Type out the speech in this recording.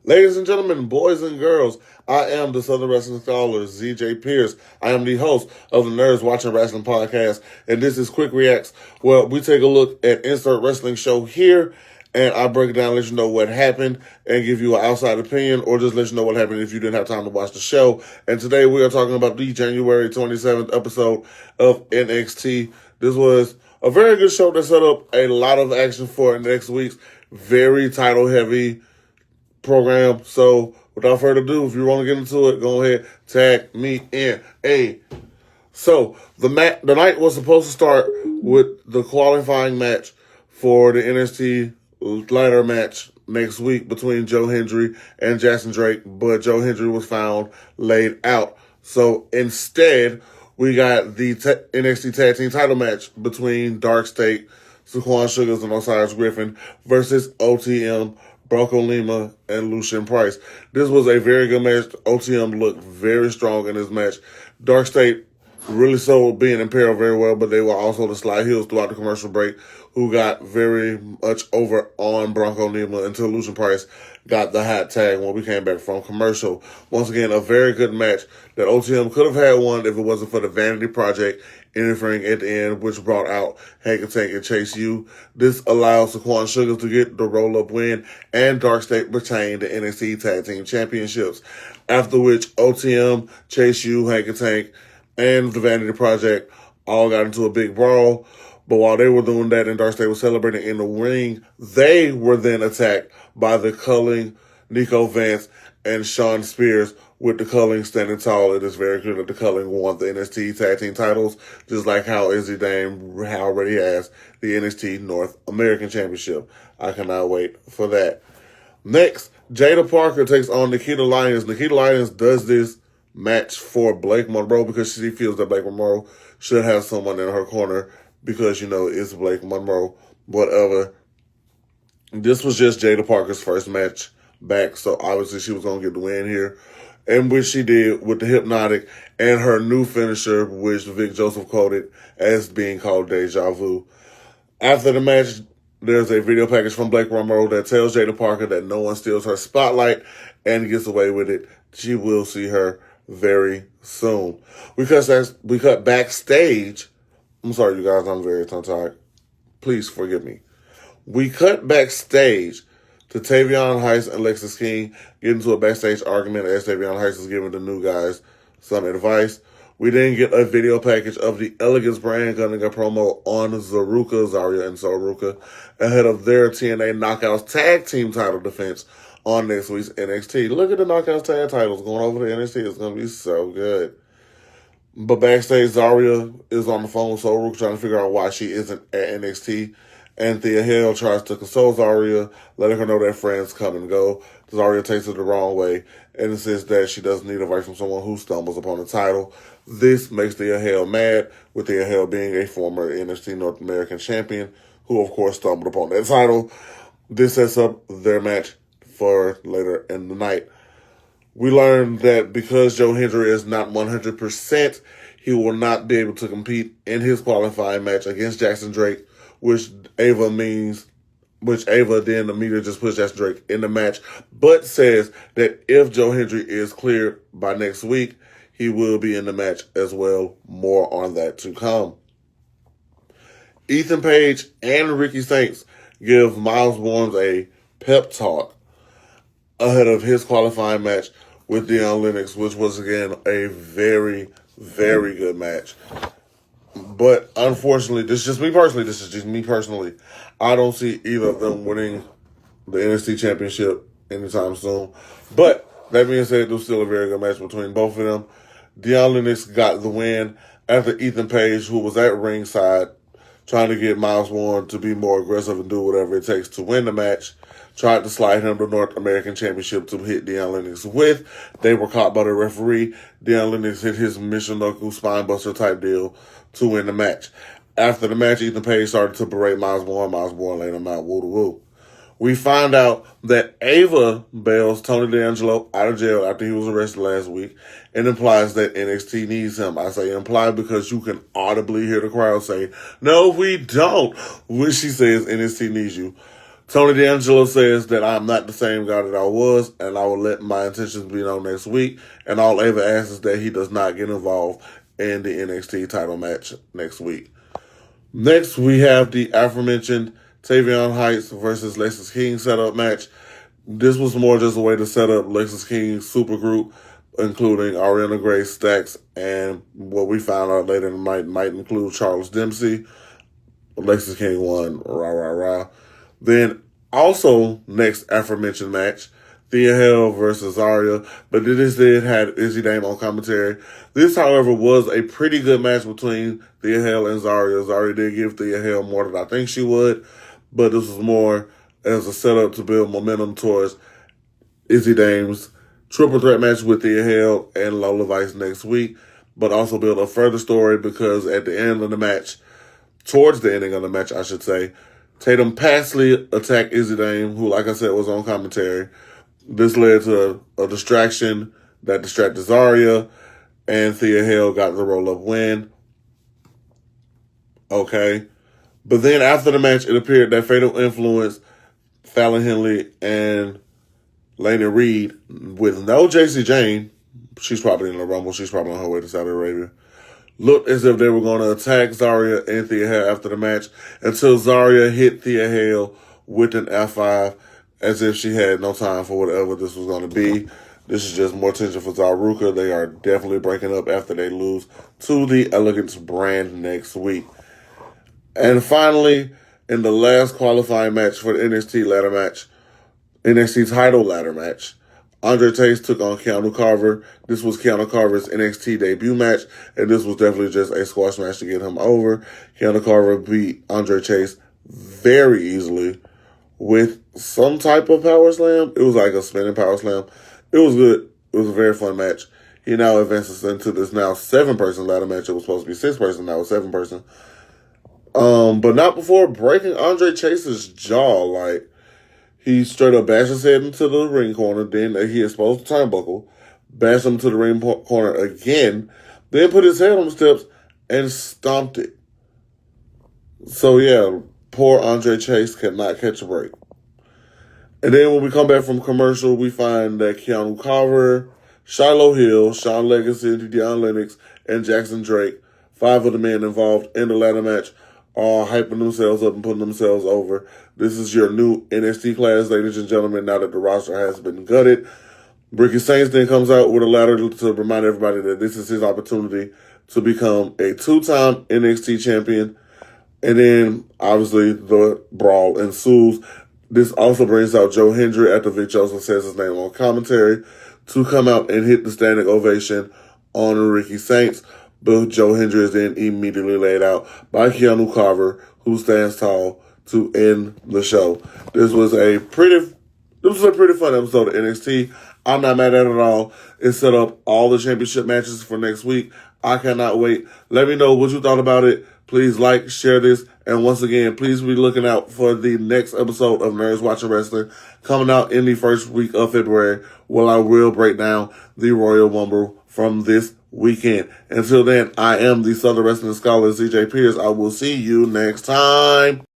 Ladies and gentlemen, boys and girls, I am the Southern Wrestling Scholar, ZJ Pierce. I am the host of the Nerdz Watching Wrasslin Podcastas, and this is Quick Reacts, where we take a look at insert wrestling show here, and I break it down, let you know what happened, and give you an outside opinion, or just let you know what happened if you didn't have time to watch the show. And today we are talking about the January 27th episode of NXT. This was a very good show that set up a lot of action for next week's very title-heavy program. So without further ado, if you want to get into it, go ahead, tag me in. So the night was supposed to start with the qualifying match for the NXT ladder match next week between Joe Hendry and Jackson Drake, but Joe Hendry was found laid out. So instead, we got the NXT Tag Team title match between Dark State, Saquon Sugars, and Osiris Griffin versus OTM, Bronco Lima, and Lucien Price. This was a very good match. OTM looked very strong in this match. Dark State really sold being in peril very well, but they were also the slide heels throughout the commercial break, who got very much over on Bronco Lima until Lucien Price got the hot tag when we came back from commercial. Once again, a very good match that OTM could have had won if it wasn't for the Vanity Project interfering at the end, which brought out Hank and Tank and Chase U. This allows Saquon Sugars to get the roll-up win, and Dark State retain the NXT Tag Team Championships. After which, OTM, Chase U, Hank and Tank, and the Vanity Project all got into a big brawl. But while they were doing that and Dark State was celebrating in the ring, they were then attacked by the Culling, Nico Vance, and Sean Spears, with the Culling standing tall. It is very clear that the Culling won the NXT Tag Team titles, just like how Izzy Dame already has the NXT North American Championship. I cannot wait for that. Next, Jada Parker takes on Nikita Lyons. Nikita Lyons does this match for Blake Monroe because she feels that Blake Monroe should have someone in her corner because, it's Blake Monroe, whatever. This was just Jada Parker's first match back, so obviously she was going to get the win here, and which she did with the Hypnotic and her new finisher, which Vic Joseph quoted as being called Deja Vu. After the match, there's a video package from Blake Monroe that tells Jada Parker that no one steals her spotlight and gets away with it. She will see her very soon. We cut backstage. I'm sorry, you guys, I'm very tongue-tied. Please forgive me. We cut backstage to Tavion Heiss and Lexis King get into a backstage argument as Tavion Heiss is giving the new guys some advice. We then get a video package of the Elegance brand cutting a promo on Zarya and Soruka ahead of their TNA Knockouts Tag Team title defense on next week's NXT. Look at the Knockouts Tag titles going over to NXT. It's going to be so good. But backstage, Zarya is on the phone with Soruka trying to figure out why she isn't at NXT. And Thea Hale tries to console Zarya, letting her know that friends come and go. Zarya takes it the wrong way and insists that she doesn't need advice from someone who stumbles upon the title. This makes Thea Hale mad, with Thea Hale being a former NXT North American champion who, of course, stumbled upon that title. This sets up their match for later in the night. We learned that because Joe Hendry is not 100%, he will not be able to compete in his qualifying match against Jackson Drake, which Ava then immediately just puts Jackson Drake in the match, but says that if Joe Hendry is cleared by next week, he will be in the match as well. More on that to come. Ethan Page and Ricky Stanks give Miles Warnes a pep talk ahead of his qualifying match with Deion Lennox, which was, again, a very, very good match. But unfortunately, this is just me personally, I don't see either of them winning the NXT Championship anytime soon. But that being said, it was still a very good match between both of them. Deion Lennox got the win after Ethan Page, who was at ringside trying to get Miles Warren to be more aggressive and do whatever it takes to win the match, tried to slide him the North American Championship to hit Deion Lennox with. They were caught by the referee. Deion Lennox hit his Michinoku spinebuster type deal to win the match. After the match, Ethan Page started to berate Miles Warren. Miles Warren laid him out. Woo-to-woo. We find out that Ava bails Tony D'Angelo out of jail after he was arrested last week and implies that NXT needs him. I say implied because you can audibly hear the crowd say, "No, we don't," when she says NXT needs you. Tony D'Angelo says that I'm not the same guy that I was, and I will let my intentions be known next week. And all Ava asks is that he does not get involved in the NXT title match next week. Next, we have the aforementioned Tavion Heights versus Lexis King setup match. This was more just a way to set up Lexis King's supergroup, including Ariana Grace, Stax, and what we found out later might include Charles Dempsey. Lexis King won, rah, rah, rah. Then, also, next aforementioned match, Thea Hale versus Zarya, but this did have Izzy Dame on commentary. This, however, was a pretty good match between Thea Hale and Zarya. Zarya did give Thea Hale more than I think she would, but this was more as a setup to build momentum towards Izzy Dame's triple threat match with Thea Hale and Lola Vice next week, but also build a further story because at the end of the match, towards the ending of the match, I should say, Tatum Pasley attacked Izzy Dame, who, like I said, was on commentary. This led to a distraction that distracted Zarya, and Thea Hale got the roll-up win. Okay. But then after the match, it appeared that Fatal Influence, Fallon Henley, and Lena Reed, with no JC Jane, she's probably in the Rumble, she's probably on her way to Saudi Arabia, looked as if they were going to attack Zarya and Thea Hale after the match until Zarya hit Thea Hale with an F5 as if she had no time for whatever this was going to be. This is just more tension for Zaruka. They are definitely breaking up after they lose to the Elegance brand next week. And finally, in the last qualifying match for the NXT title ladder match, Andre Chase took on Keanu Carver. This was Keanu Carver's NXT debut match, and this was definitely just a squash match to get him over. Keanu Carver beat Andre Chase very easily with some type of power slam. It was like a spinning power slam. It was good. It was a very fun match. He now advances into this now 7-person ladder match. It was supposed to be 6-person, now it's 7-person. But not before breaking Andre Chase's jaw. Like, he straight up bashed his head into the ring corner. Then he exposed the turnbuckle, bashed him to the ring corner again, then put his head on the steps and stomped it. So yeah, poor Andre Chase cannot catch a break. And then when we come back from commercial, we find that Keanu Carver, Shiloh Hill, Shawn Legacy, Deion Lennox, and Jackson Drake, 5 of the men involved in the ladder match, are hyping themselves up and putting themselves over. This is your new NXT class, ladies and gentlemen, now that the roster has been gutted. Ricky Saints then comes out with a ladder to remind everybody that this is his opportunity to become a 2-time NXT champion. And then, obviously, the brawl ensues. This also brings out Joe Hendry after Vic Joseph says his name on commentary to come out and hit the standing ovation on Ricky Saints. But Joe Hendry is then immediately laid out by Keanu Carver, who stands tall to end the show. This was a pretty fun episode of NXT. I'm not mad at it at all. It set up all the championship matches for next week. I cannot wait. Let me know what you thought about it. Please like, share this, and once again, please be looking out for the next episode of Nerdz Watching Wrasslin coming out in the first week of February, where I will break down the Royal Rumble from this weekend. Until then, I am the Southern Wrestling Scholar ZJ Pierce. I will see you next time.